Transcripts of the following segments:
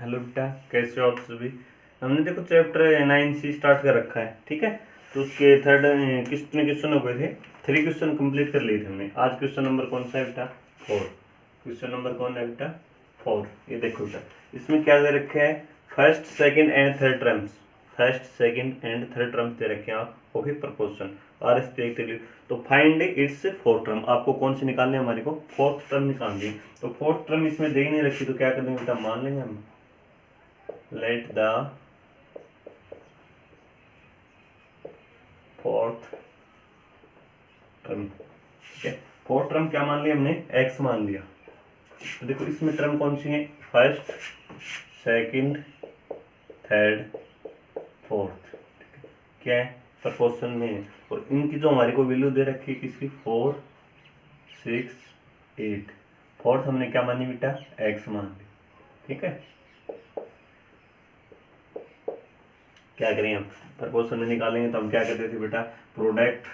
Hello बेटा, कैसे हो आप सभी। हमने देखो चैप्टर 9C स्टार्ट कर रखा है, ठीक है। तो उसके थर्ड कितने क्वेश्चन हो गए थे, 3 क्वेश्चन कंप्लीट कर लिए थे हमने। आज क्वेश्चन नंबर कौन सा है बेटा, 4। क्वेश्चन नंबर कौन है बेटा, 4। ये देखो बेटा, इसमें क्या दे रखे हैं, first second and third terms. First second and third terms दे रखे हैं आप, वो भी प्रपोर्शन आर एस पी। तो फाइंड इट्स फोर्थ टर्म, आपको कौन सी निकालनी है, हमारे को फोर्थ टर्म निकालनी है। तो फोर्थ टर्म इसमें दे ही नहीं रखी, तो क्या कर देंगे बेटा, मान लेंगे हम लेट द फोर्थ टर्म, ठीक है। फोर्थ टर्म क्या मान लिया हमने, एक्स मान लिया। तो देखो इसमें टर्म कौन सी है, फर्स्ट सेकंड थर्ड फोर्थ, क्या है, प्रपोर्शन में है। और इनकी जो हमारे को वैल्यू दे रखी है किसकी, 4 6 8। फोर्थ हमने क्या मानी बेटा, एक्स मान ली, ठीक है। क्या करें हम, प्रपोर्शन में निकालेंगे तो हम क्या करते थे बेटा, product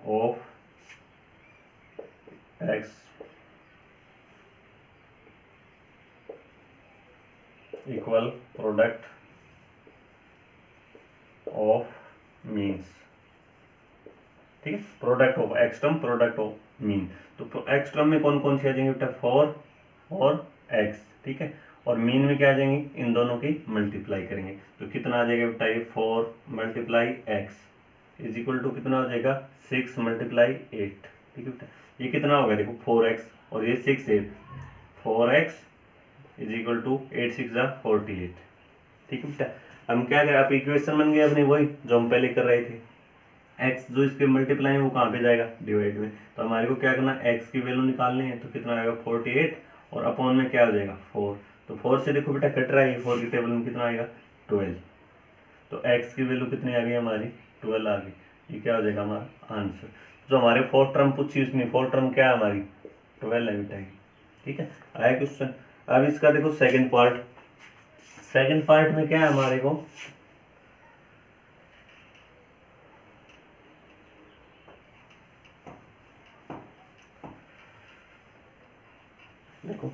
of x equal product of means, ठीक है। Product of x term, product of mean. तो एक्स टर्म में कौन कौन से आ जाएंगे बेटा, 4 और एक्स, ठीक है। और मीन में क्या आ जाएंगे, इन दोनों की मल्टीप्लाई करेंगे तो कितना आ जाएगा बेटा, ये 4 multiply x is equal to कितना हो जाएगा, 6 मल्टीप्लाई 8, ठीक है बेटा। ये कितना होगा देखो, 4x और ये 6 8, 4x इज इक्वल टू 8 6 48, ठीक है बेटा। हम क्या करें, आप इक्वेशन बन गया अपनी वही जो हम पहले कर रहे थे। x जो इसके मल्टीप्लाई है वो कहाँ पे जाएगा, डिवाइड में। तो हमारे को क्या करना है, x की वैल्यू निकालनी है। तो कितना आएगा 48 और अपॉन में क्या आ जाएगा 4। तो 4 से देखो बेटा कट रहा है, 4 की टेबल में कितना आएगा 12। तो x की वैल्यू कितनी आ गई हमारी, 12 आ गई। ये क्या हो जाएगा हमारा आंसर। जो हमारे फोर्थ टर्म पूछी उसमें फोर्थ टर्म क्या है हमारी, 12 है बेटा, ठीक है। आया क्वेश्चन। अब इसका देखो सेकंड पार्ट। सेकंड पार्ट में क्या है हमारे को, देखो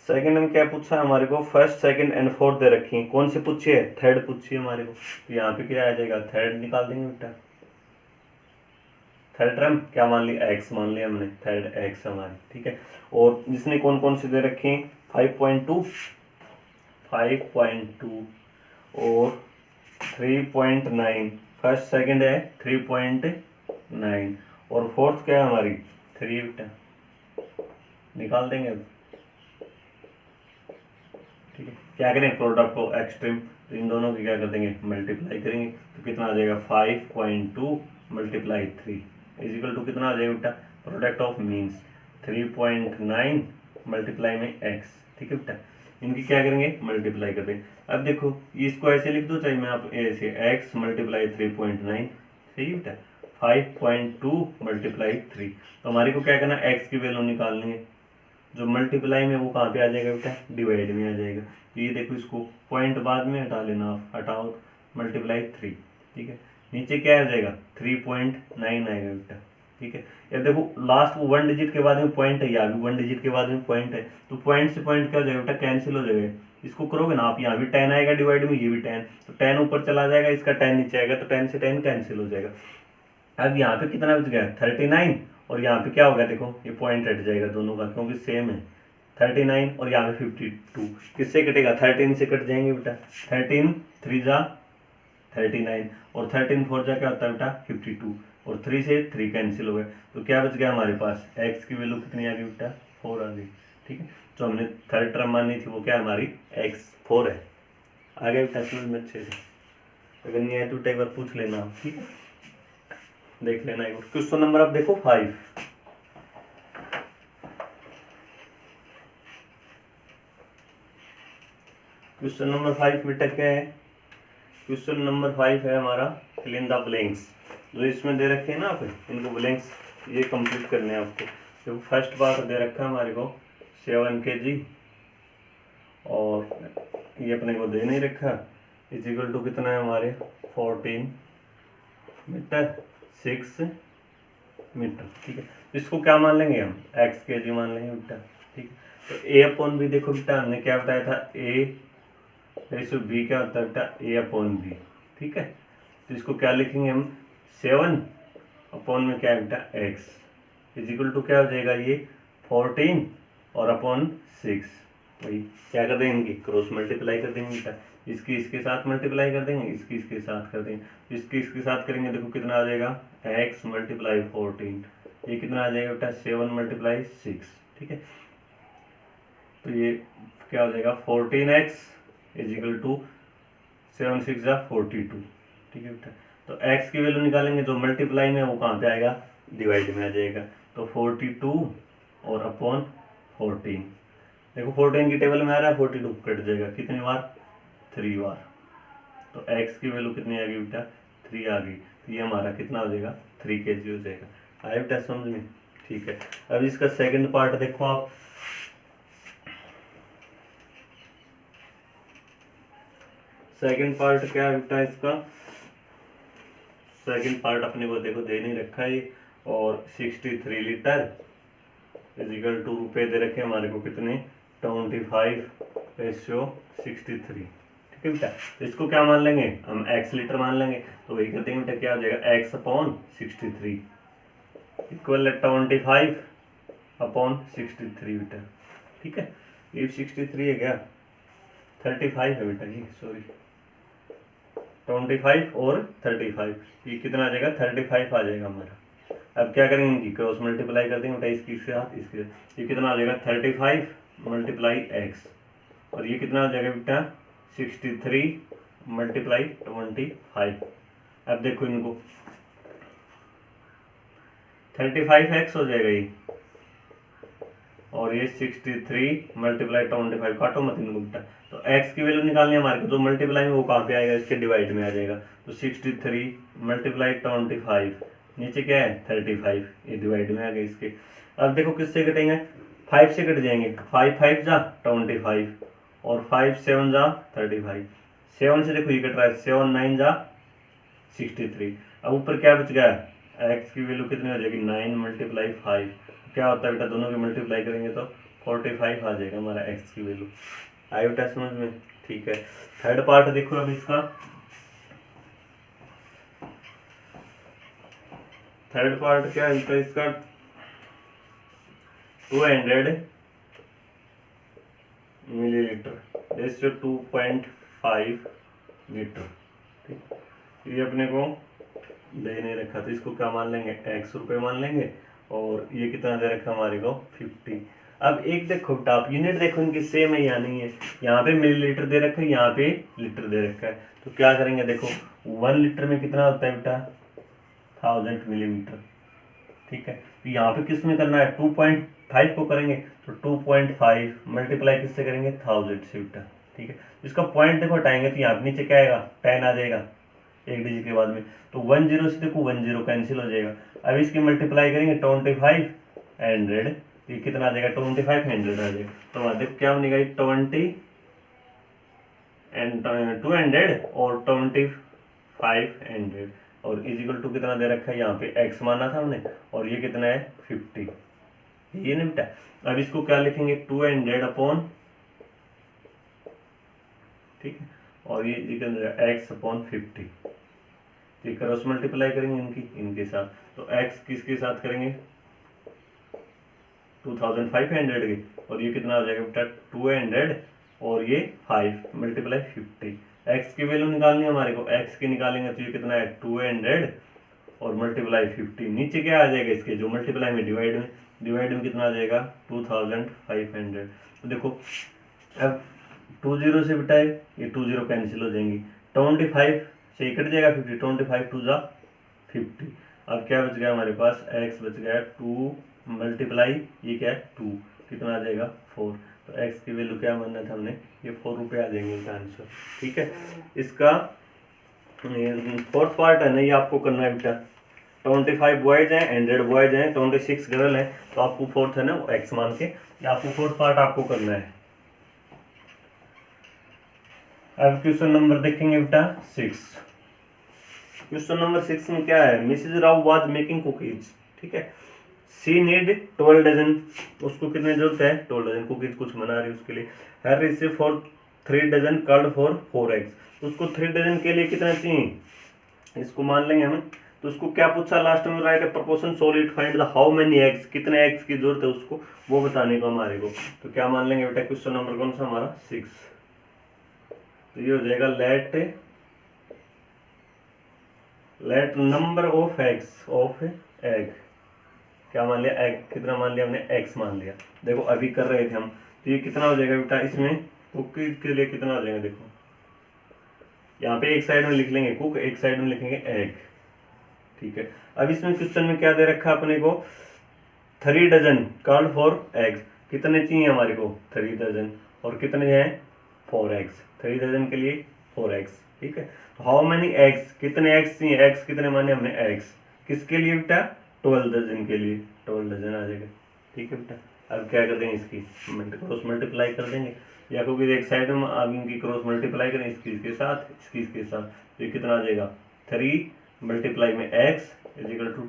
सेकंड में क्या पूछा है हमारे को, फर्स्ट सेकंड एंड फोर्थ दे रखी है। कौन सी पूछी है, थर्ड पूछी है हमारे को। तो यहाँ पे क्या आ जाएगा, थर्ड निकाल देंगे बेटा। थर्ड टर्म क्या मान लिया, एक्स मान लिया हमने, थर्ड एक्स हमारी, ठीक है। और जिसने कौन कौन से दे रखे हैं, 5.2 5.2 और 3.9। फर्स्ट सेकंड है 3.9 और फोर्थ क्या है हमारी 3 बेटा, निकाल देंगे अब, ठीक है। क्या करें, प्रोडक्ट को एक्सट्रीम, तो इन दोनों की क्या कर देंगे, मल्टीप्लाई करेंगे। तो कितना आ जाएगा 5.2 मल्टीप्लाई 3 इज इक्वल टू कितना आ जाएगा बेटा, प्रोडक्ट ऑफ मीन्स 3.9 मल्टीप्लाई में x, ठीक है बेटा। इनकी क्या करेंगे, मल्टीप्लाई कर देंगे। अब देखो इसको ऐसे लिख दो, चाहे मैं आप ऐसे x मल्टीप्लाई 3.9, सही बेटा। 5.2 मल्टीप्लाई 3, तो हमारे को क्या करना, x की वैल्यू निकालनी है। जो मल्टीप्लाई में वो कहाँ पे आ जाएगा बेटा, डिवाइड में आ जाएगा। तो ये देखो इसको पॉइंट बाद में हटा लेना, आप हटाओ मल्टीप्लाई 3, ठीक है। नीचे क्या आ जाएगा 3.9 आएगा बेटा, ठीक है। अब देखो लास्ट वो 1 डिजिट के बाद में पॉइंट है, यहाँ भी 1 डिजिट के बाद में पॉइंट है। तो पॉइंट से पॉइंट क्या हो जाएगा बेटा, कैंसिल हो जाएगा। इसको करोगे ना आप, यहाँ भी 10 आएगा डिवाइड में, ये भी 10, तो 10 ऊपर चला जाएगा, इसका 10 नीचे आएगा, तो 10 से 10 कैंसिल हो जाएगा। अब यहाँ पे कितना बच गया 39, और यहाँ पे क्या होगा देखो, ये पॉइंट हट जाएगा दोनों का क्योंकि सेम है। 39 और यहाँ पे 52, किससे कटेगा, 13 से कट जाएंगे बेटा। 13 3 जा 39 और 13 4 जा क्या होता है बेटा 52, और 3 से 3 कैंसिल हो गए। तो क्या बच गया हमारे पास, x की वैल्यू कितनी आ गई बेटा, 4 आ गई, ठीक है। जो हमने थर्ड टर्म मानी थी वो क्या हमारी x 4 है। आ गया बेटा समझ में अच्छे से, अगर नहीं आए तो एक बार पूछ लेना, ठीक है, देख लेना एक बार। क्वेश्चन नंबर आप देखो 5। क्वेश्चन नंबर 5 बेटा क्या है, क्वेश्चन नंबर 5 है हमारा फिल इन द ब्लैंक्स। जो इसमें दे रखे हैं ना आप, इनको ब्लैंक्स ये कंप्लीट करने हैं आपको। तो फर्स्ट बार दे रखा है हमारे को 7 kg, और ये अपने को दे नहीं रखा, इज इक्वल टू कितना है हमारे 14 मीटर 6 मीटर, ठीक है। इसको क्या मान लेंगे हम, x kg मान लेंगे बेटा, ठीक है। तो ए अपॉन बी देखो बेटा हमने क्या बताया था, ए रेशो बी क्या होता है बेटा, ए अपॉन बी। ठीक है, तो इसको क्या लिखेंगे हम, 7 अपॉन में क्या है बेटा एक्स इज इक्वल टू क्या हो जाएगा ये 14 और अपॉन 6। वही क्या कर देंगे, इनकी क्रॉस मल्टीप्लाई कर देंगे बेटा, इसकी इसके साथ मल्टीप्लाई कर देंगे, इसकी इसके साथ कर देंगे, इसकी इसके साथ करेंगे देखो कितना आ जाएगा x मल्टीप्लाई 14, ये कितना आ जाएगा बेटा 7 मल्टीप्लाई 6। ठीक है, तो ये क्या हो जाएगा 14x इज इक्वल टू 7 6 42। ठीक है बेटा, तो x की वैल्यू निकालेंगे, जो मल्टीप्लाई में वो कहाँ पे आएगा, डिवाइड में आ जाएगा, तो 42 और अपॉन 14। देखो 14 की टेबल में आ रहा है, 42 कट जाएगा कितनी बार, 3 बार, तो x की वैल्यू कितनी आ गई बेटा 3 आ गई, तो ये हमारा कितना हो जाएगा 3 kg हो जाएगा। आया बेटा समझ में। ठीक है, अब इसका सेकंड पार्ट देखो आप, सेकंड पार्ट क्या है बेटा इसका, सेकंड पार्ट अपने को देखो दे नहीं रखा है, और 63 लीटर इज इक्वल टू रुपये दे रखे हमारे को कितने 25/63। ठीक है बेटा, तो इसको क्या मान लेंगे हम, x लीटर मान लेंगे, तो वही करते हैं बेटा क्या हो जाएगा x अपॉन 63 इक्वल 25/63 बेटा। ठीक है, ये 63 है क्या, 35 है बेटा जी, सॉरी 25 और 35, ये कितना आ जाएगा 35 आ जाएगा हमारा। अब क्या करेंगे, इनकी क्रॉस मल्टीप्लाई कर देंगे बेटा, इसकी साथ इसके, ये कितना आ जाएगा 35 मल्टीप्लाई x, और ये कितना आ जाएगा बेटा 63 मल्टीप्लाई 25। अब देखो इनको 35x हो जाएगा ये, और ये 63 मल्टीप्लाई 25, काटो मत इनको बेटा, तो x की वैल्यू निकालनी है हमारे को, जो मल्टीप्लाई में वो कहाँ पे आएगा, इसके डिवाइड में आ जाएगा, तो 63 मल्टीप्लाई 25, नीचे क्या है 35, ये डिवाइड में आ गए इसके। अब देखो किससे कटेंगे, 5 से कट जाएंगे, 5 5 जा 25 और 5 7 जा 35, 7 से देखो ये कट रहा है, 7 9 जा 63। अब ऊपर क्या बच गया, x की वैल्यू कितनी हो जाएगी 9 मल्टीप्लाई 5, क्या होता है बेटा दोनों की मल्टीप्लाई करेंगे तो 45 आ जाएगा हमारा x की वैल्यू। आई बेटा समझ में। ठीक है, थर्ड पार्ट देखो अब इसका, थर्ड पार्ट क्या है इसका 200 मिलीलीटर रेशियो 2.5 लीटर। ठीक, ये अपने को दे नहीं रखा, तो इसको क्या मान लेंगे x रुपये मान लेंगे, और ये कितना दे रखा हमारे को 50। अब एक देखो बेटा आप यूनिट देखो इनकी सेम है या नहीं है, यहाँ पे मिलीलीटर दे रखा है, यहाँ पे लीटर दे रखा है, तो क्या करेंगे देखो 1 लीटर में कितना होता है बेटा 1000 मिलीलीटर। ठीक है, तो यहाँ पे किस में करना है 2.5 को करेंगे, तो 2.5 मल्टीप्लाई किससे करेंगे 1000 से बेटा। ठीक है, इसका पॉइंट देखो हटाएंगे तो यहाँ पे नीचे क्या आएगा 10 आ जाएगा एक डिजिट के बाद में, तो 10 से देखो 10 कैंसिल हो जाएगा। अब इसकी मल्टीप्लाई करेंगे 25 100, ये कितना आ जाएगा 25 100 आ जाएगा, तो हमारे देखो क्या बनेगा 20 एंड 200 और 2500, और इजिकल टू कितना दे रखा है यहाँ पे x माना था हमने, और ये कितना है 50, ये नहीं बेटा। अब इसको क्या लिखेंगे 200 अपॉन, ठीक है, और ये x अपॉन 50, ठीक क्रॉस मल्टीप्लाई करेंगे इनके साथ, तो x किसके साथ करेंगे 2500 के, और ये कितना आ जाएगा बेटा 200 और ये 5 मल्टीप्लाई 50। x की वैल्यू निकालनी है हमारे को, x की निकालेंगे तो ये कितना है 200 और मल्टीप्लाई 50, नीचे क्या आ जाएगा इसके जो मल्टीप्लाई में डिवाइड में कितना आ जाएगा 2500। तो देखो अब 20 से बेटा ये 20 कैंसिल हो जाएंगी, 25 से कट जाएगा 50, 25 2 जा 50। अब क्या बच गया हमारे पास x बच गया 2 मल्टीप्लाई ये क्या है 2, कितना आ जाएगा 4, तो x की वैल्यू क्या मानना था हमने, ये 4 रुपये आ जाएंगे इसका आंसर। ठीक है, इसका फोर्थ पार्ट है ना, ये आपको करना है बेटा 25 बॉयज हैं 100 बॉयज हैं 26 गर्ल हैं, तो आपको फोर्थ है ना x मान के, ये आपको फोर्थ पार्ट आपको करना है। अब क्वेश्चन नंबर देखेंगे बेटा 6। क्वेश्चन नंबर 6 में क्या है, Mrs Rao was making cookies. ठीक है, सी नीड 12 डजन, उसको कितने जरूरत है 12 डजन, कुकीज कुछ बना रही है उसके लिए। हैर receive for 3 dozen called for 4 eggs, उसको 3 डजन के लिए कितना चाहिए, इसको मान लेंगे हम। तो उसको क्या पूछा लास्ट में, right A proportion solid find the how many eggs, कितने एग्स की जरूरत है उसको वो बताने को हमारे को। तो क्या मान लेंगे बेटा, क्वेश्चन नंबर कौन सा हमारा 6। तो ये हो जाएगा let number of eggs of egg, क्या मान लिया एग, कितना मान लिया हमने एक्स मान लिया। देखो अभी कर रहे थे हम, तो ये कितना हो जाएगा बेटा, इसमें कुकीज के लिए कितना हो जाएगा, देखो यहाँ पे एक साइड में लिख लेंगे कुक, एक साइड में लिखेंगे एग, ठीक है। अब इसमें क्वेश्चन में क्या दे रखा अपने को, 3 डजन कॉल्ड फॉर एग्स, कितने चाहिए हमारे को 3 डजन, और कितने हैं 4 एग्स, 3 डजन के लिए 4 एग्स, ठीक है। हाउ मेनी एग्स, कितने एग्स चाहिए, एग्स कितने माने हमने एग्स, किसके लिए बेटा 12 डजन के लिए, 12 डजन आ जाएगा, ठीक है बेटा। अब क्या कर देंगे, इसकी क्रॉस मल्टीप्लाई कर देंगे, या क्योंकि एक साइड में अब इनकी क्रॉस मल्टीप्लाई करें, इसकी इसके साथ, इसकी इसके साथ, तो ये कितना आ जाएगा 3 मल्टीप्लाई में x is equal to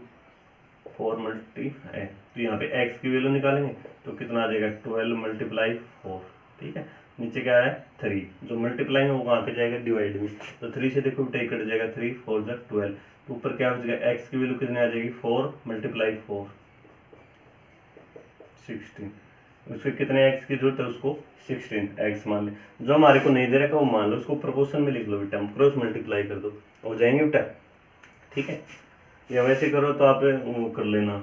4 multiply, तो यहाँ पे x की वैल्यू निकालेंगे तो कितना आ जाएगा 12 मल्टीप्लाई 4, ठीक है। नीचे क्या है 3, जो मल्टीप्लाई में वो वहाँ पे जाएगा डिवाइड में, तो 3 से देखो बेटा कट जाएगा, 3 4 जा 12, तो ऊपर क्या हो जाएगा x की वैल्यू कितनी आ जाएगी 4 मल्टीप्लाई 4 16, उसके कितने x की जरूरत है उसको 16 x मान ले, जो हमारे को नहीं दे रखा वो मान लो, उसको प्रोपोर्शन में लिख लो बेटा, क्रॉस मल्टीप्लाई कर दो हो जाएंगे बेटा, ठीक है। या वैसे करो तो आप वो कर लेना,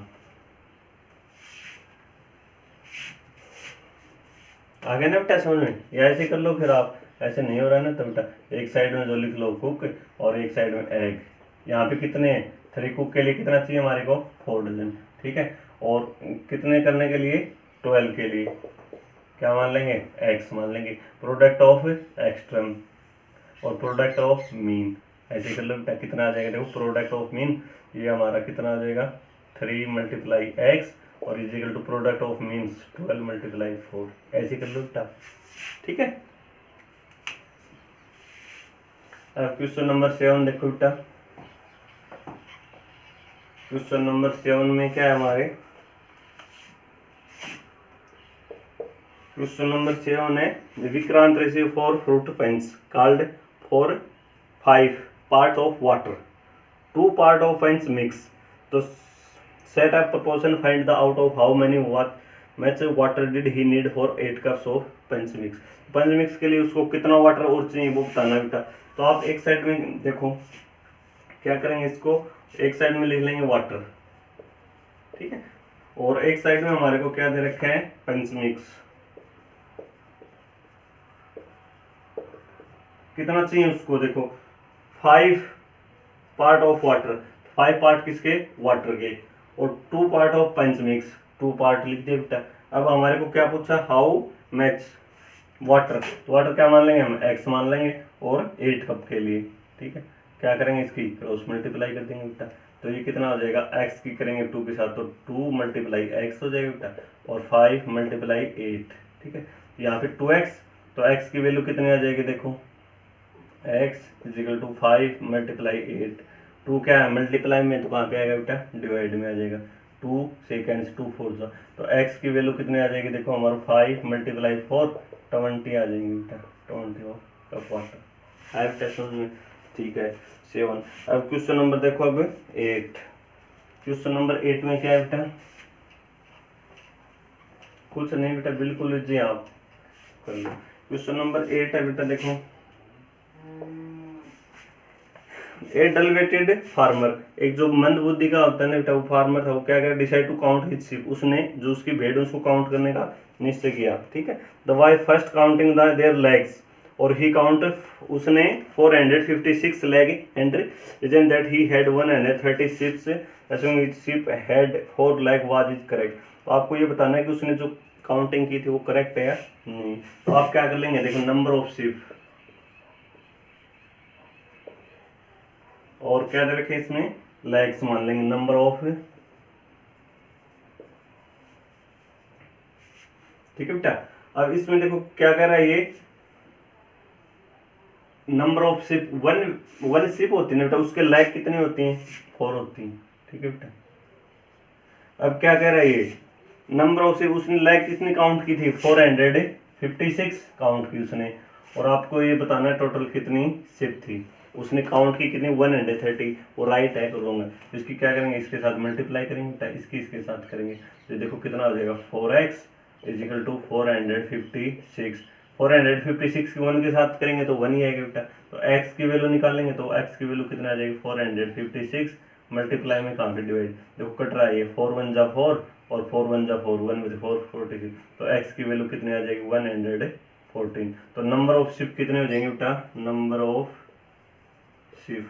आगे ना बेटा समझ में, या ऐसे कर लो फिर आप, ऐसे नहीं हो रहा है ना तो बेटा एक साइड में जो लिख लो कुक और एक साइड में एग, यहाँ पे कितने 3 कुक के लिए कितना चाहिए हमारे को 4 डजन, ठीक है, और कितने करने के लिए 12 के लिए क्या मान लेंगे एक्स मान लेंगे, प्रोडक्ट ऑफ एक्सट्रम और प्रोडक्ट ऑफ मीन, ऐसे कर लो बेटा कितना आ जाएगा, देखो प्रोडक्ट ऑफ मीन ये हमारा कितना आ जाएगा 3 मल्टीप्लाई एक्स और is equal to product of means 12 multiply 4, ऐसे कर लो बेटा, ठीक है। अब क्वेश्चन नंबर 7 देखो बेटा, क्वेश्चन नंबर 7 में क्या है हमारे, क्वेश्चन नंबर 7 है Vikrant receive 4 fruit punch called for 5 part of water, 2 part of punch mix, तो set up proportion find the out of how many much water did he need for 8 cups of punch mix, punch mix के लिए उसको कितना water और चाहिए वो बताना बेटा। तो आप एक साइड में देखो क्या करेंगे, इसको एक साइड में लिख लेंगे वाटर, ठीक है, और एक साइड में हमारे को क्या दे रखा है पंच मिक्स, कितना चाहिए उसको देखो 5 पार्ट ऑफ वाटर, 5 पार्ट किसके वाटर के, और 2 part of punch mix, 2 part लिख दिया बेटा। अब हमारे को क्या पूछा हाउ मैच वाटर, तो वाटर क्या मान लेंगे हम x मान लेंगे और 8 कप के लिए, ठीक है, क्या करेंगे इसकी क्रॉस मल्टीप्लाई कर देंगे बेटा, तो ये कितना हो जाएगा x की करेंगे 2 के साथ तो 2 मल्टीप्लाई x हो जाएगा बेटा, और 5 मल्टीप्लाई 8, ठीक है, यहाँ पे 2x, तो x की वैल्यू कितनी आ जाएगी देखो x is equal to 5 multiply 8, 2 क्या है मल्टीप्लाई में तो कहाँ पे आएगा बेटा डिवाइड में आ जाएगा, 2 सेकेंड्स 2 4 जा, तो x की वैल्यू कितनी आ जाएगी देखो हमारा 5 मल्टीप्लाई 4 20 आ जाएंगे बेटा, 20 ऑफ वाटर है बेटा समझ में, ठीक है 7। अब क्वेश्चन नंबर देखो अब 8, क्वेश्चन नंबर 8 में क्या है बेटा, कुछ नहीं बेटा बिल्कुल जी आप कर लो, क्वेश्चन नंबर 8 है बेटा देखो, ए डलवेटेड फार्मर, एक जो मंद बुद्धि का होता है ना बेटा वो फार्मर था, वो क्या करा decide to count his sheep, उसने जो उसकी भेड़ उसको काउंट करने का निश्चय किया, ठीक है। The why first counting the their legs, और ही काउंट उसने 456 लेग एंड इजन that he had 130 sheeps assuming each sheep had 4 leg was is correct, तो आपको ये बताना है कि उसने जो काउंटिंग की थी वो करेक्ट है या नहीं, तो आप क्या कर लेंगे देखो नंबर ऑफ शीप, और क्या दे रखे इसमें लेग्स मान लेंगे, नंबर ऑफ, ठीक है बेटा। अब इसमें देखो क्या कर रहा है ये number of ship, one ship होती है ना बेटा, उसके लेग कितनी होती हैं 4 होती हैं, ठीक है बेटा। अब क्या कह रहा है ये, नंबर ऑफ शिप, उसने लाइक कितनी काउंट की थी, 456 काउंट की उसने, और आपको ये बताना है टोटल कितनी शिप थी। उसने काउंट की कितनी, 130। वो राइट है तो रॉन्ग है, तो इसकी क्या करेंगे, इसके साथ मल्टीप्लाई करेंगे, इसकी इसके साथ करेंगे, तो देखो कितना हो जाएगा, 4x इजिकल टू 456। 456 की 1 के साथ करेंगे तो 1 ही आएगा बेटा, तो x की वैल्यू निकालेंगे तो x की वैल्यू कितना आ जाएगी, 456 मल्टीप्लाई में कहाँ पे डिवाइड, देखो कट रहा है ये, 4 1 जा 4 और 4 1 जा 4, 1 with 4 46, तो x की वैल्यू कितनी आ जाएगी, 114। तो नंबर ऑफ शिप कितने हो जाएंगे बेटा, नंबर ऑफ शिप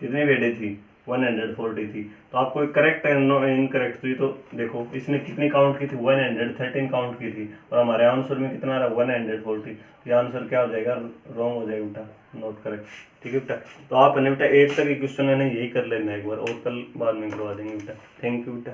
कितनी वेटे थी, 140 थी। तो आपको करेक्ट है नो इनकरेक्ट, तो ये तो देखो इसने कितनी काउंट की थी, 113 काउंट की थी, और हमारे आंसर में कितना आ रहा है, 140। तो ये आंसर क्या हो जाएगा, रॉन्ग हो जाएगा बेटा, नॉट करेक्ट। ठीक है बेटा, तो आप है बेटा 8 तक के क्वेश्चन है ना यही कर लेना एक बार, और कल बाद में करवा देंगे बेटा। थैंक यू बेटा।